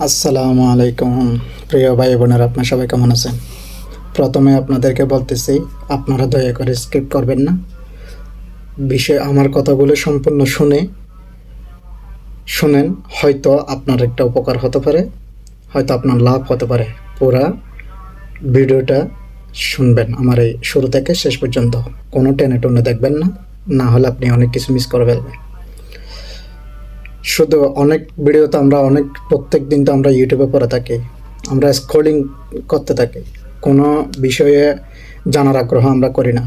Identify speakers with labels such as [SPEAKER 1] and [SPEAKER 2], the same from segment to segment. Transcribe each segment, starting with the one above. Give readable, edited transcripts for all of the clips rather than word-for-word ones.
[SPEAKER 1] আসসালামু আলাইকুম প্রিয় ভাই বোনেরা, আপনারা সবাই কেমন আছেন? প্রথমে আপনাদেরকে বলতেছি, আপনারা দয়া করে স্কিপ করবেন না। আমার কথাগুলো সম্পূর্ণ শুনেন, হয়তো আপনার একটা উপকার হতে পারে, হয়তো আপনার লাভ হতে পারে। পুরা ভিডিওটা শুনবেন আমার এই শুরু থেকে শেষ পর্যন্ত, কোনো টেনে টুনে দেখবেন না, না হলে আপনি অনেক কিছু মিস করে ফেলবেন। শুধু অনেক ভিডিও তো আমরা প্রত্যেক দিন তো আমরা ইউটিউবে পড়ে থাকি, আমরা স্ক্রলিং করতে থাকি, কোনো বিষয়ে জানার আগ্রহ আমরা করি না,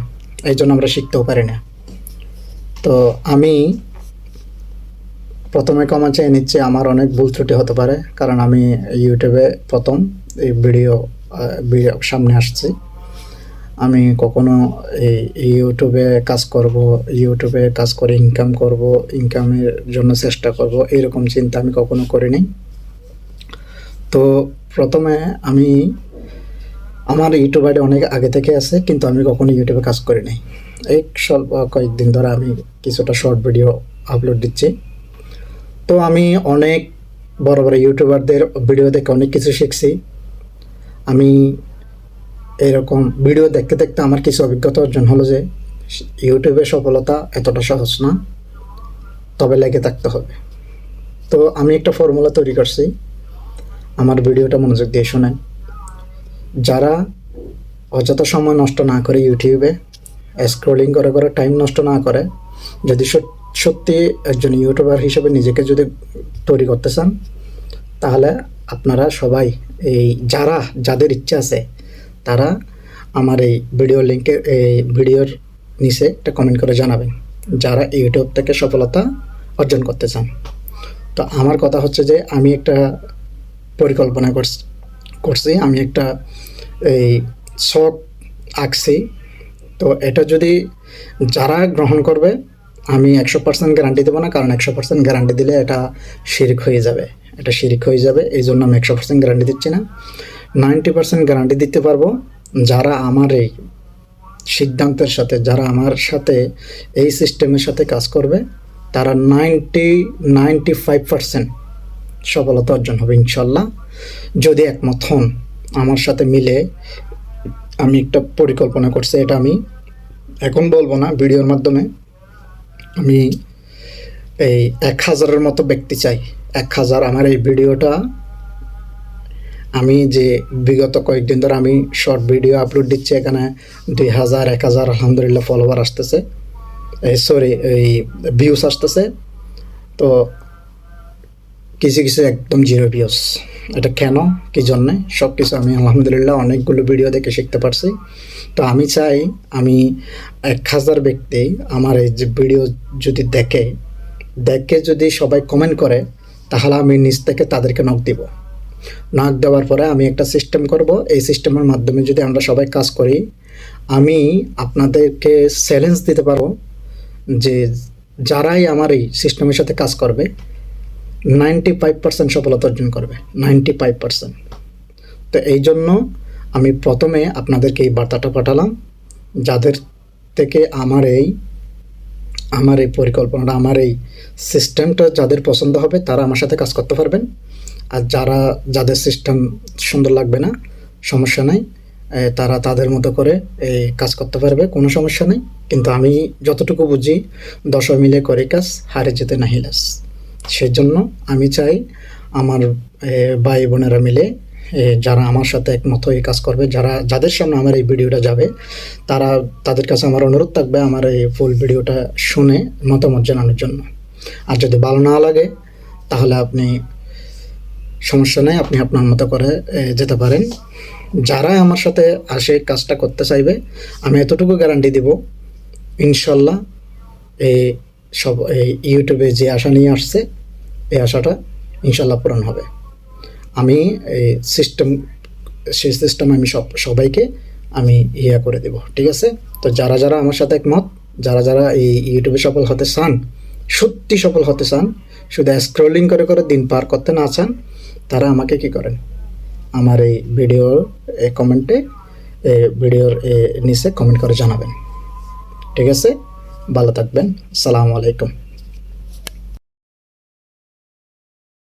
[SPEAKER 1] এই জন্য আমরা শিখতেও পারি না। তো আমি প্রথমে ক্ষমা চেয়ে নিচ্ছি, আমার অনেক ভুল ত্রুটি হতে পারে, কারণ আমি ইউটিউবে প্রথম এই ভিডিও সামনে আসছি। আমি কখনো এই ইউটিউবে কাজ করে ইনকাম করব, ইনকামের জন্য চেষ্টা করব, এরকম চিন্তা আমি কখনো করিনি। তো প্রথমে আমার ইউটিউব আইডি অনেক আগে থেকে আছে, কিন্তু আমি কখনো ইউটিউবে কাজ করি নাই। এই স্বল্প কয়েকদিন ধরে আমি কিছুটা শর্ট ভিডিও আপলোড দিচ্ছি। তো আমি অনেক বড় বড় ইউটিউবারদের ভিডিও দেখে অনেক কিছু শিখছি। আমি এরকম ভিডিও দেখতে দেখতে আমার কিছু অভিজ্ঞতা অর্জন হলো যে ইউটিউবে সফলতা এতটা সহজ না, তবে লেগে থাকতে হবে। তো আমি একটা ফর্মুলা তৈরি করছি, আমার ভিডিওটা মনোযোগ দিয়ে শোনেন। যারা অযথা সময় নষ্ট না করে ইউটিউবে স্ক্রলিং করে করে টাইম নষ্ট না করে, যদি সত্যি একজন ইউটিউবার হিসেবে নিজেকে যদি তৈরি করতে চান, তাহলে আপনারা সবাই যাদের ইচ্ছা আছে তারা আমার এই ভিডিওর নিচে একটা কমেন্ট করে জানাবেন, যারা ইউটিউব থেকে সফলতা অর্জন করতে চান। তো আমার কথা হচ্ছে যে আমি একটা পরিকল্পনা করছি, আমি একটা এই শখ আঁকছি। তো এটা যদি যারা গ্রহণ করবে, আমি 100% গ্যারান্টি দেবো না, কারণ 100% গ্যারান্টি দিলে এটা শিরক হয়ে যাবে। এই জন্য আমি 100% গ্যারান্টি দিচ্ছি না, 90% গ্যারান্টি দিতে পারবো। যারা আমার এই সিদ্ধান্তের সাথে, যারা আমার সাথে এই সিস্টেমের সাথে কাজ করবে, তারা 95% সফলতা অর্জন হবে ইনশাল্লাহ, যদি একমত হন। আমার সাথে মিলে আমি একটা পরিকল্পনা করছি, এটা আমি এখন বলবো না, ভিডিওর মাধ্যমে আমি এই 1000-এর মতো ব্যক্তি চাই। 1000 আমার এই ভিডিওটা, আমি যে বিগত কয়েকদিন ধরে আমি শর্ট ভিডিও আপলোড দিচ্ছি, এখানে 2000 1000 আলহামদুলিল্লাহ ফলোয়ার আসতেছে, এই ভিউস আসতেছে। তো কিছু একদম জিরো ভিউস, এটা কেন, কি জন্যে, সব কিছু আমি আলহামদুলিল্লাহ অনেকগুলো ভিডিও দেখে শিখতে পারছি। তো আমি চাই, আমি 1000 ব্যক্তি আমার এই যে ভিডিও যদি দেখে যদি সবাই কমেন্ট করে, তাহলে আমি নিজ থেকে তাদেরকে নক দেওয়ার পরে আমি একটা সিস্টেম করব। এই সিস্টেমের মাধ্যমে যদি আমরা সবাই কাজ করি, আমি আপনাদেরকে চ্যালেঞ্জ দিতে পারবো যে যারাই আমার এই সিস্টেমের সাথে কাজ করবে 95% সফলতা অর্জন করবে, 95%। তো এই জন্য আমি প্রথমে আপনাদেরকে এই বার্তাটা পাঠালাম, যাদের থেকে আমার এই পরিকল্পনাটা, আমার এই সিস্টেমটা যাদের পছন্দ হবে, তারা আমার সাথে কাজ করতে পারবেন। আর যাদের সিস্টেম সুন্দর লাগবে না, সমস্যা নাই, তারা তাদের মতো করে কাজ করতে পারবে, কোনো সমস্যা নেই। কিন্তু আমি যতটুকু বুঝি, 10 মিলে করে কাজ, হারে যেতে নাহি লাস। সেজন্য আমি চাই আমার ভাই বোনেরা মিলে, যারা আমার সাথে একমত হয়ে কাজ করবে, যাদের সামনে আমার এই ভিডিওটা যাবে, তাদের কাছে আমার অনুরোধ থাকবে আমার এই ফুল ভিডিওটা শুনে মতামত জানানোর জন্য। আর যদি ভালো না লাগে, তাহলে সমস্যা নেই, আপনি আপনার মতো করে যেতে পারেন। যারা আমার সাথে আসে কাজটা করতে চাইবে, আমি এতটুকু গ্যারান্টি দিব, ইনশাল্লাহ এই ইউটিউবে যে আশা নিয়ে আসছে, এই আশাটা ইনশাল্লাহ পূরণ হবে। আমি সেই সিস্টেম আমি সবাইকে আমি করে দেব, ঠিক আছে? তো যারা আমার সাথে একমত, যারা এই ইউটিউবে সফল হতে চান, সত্যি সফল হতে চান, শুধু স্ক্রলিং করে করে দিন পার করতে না চান, তারা আমাকে কি করেন, আমার এই ভিডিওর নিচে কমেন্ট করে জানাবেন, ঠিক আছে? ভালো থাকবেন, আসসালামু আলাইকুম।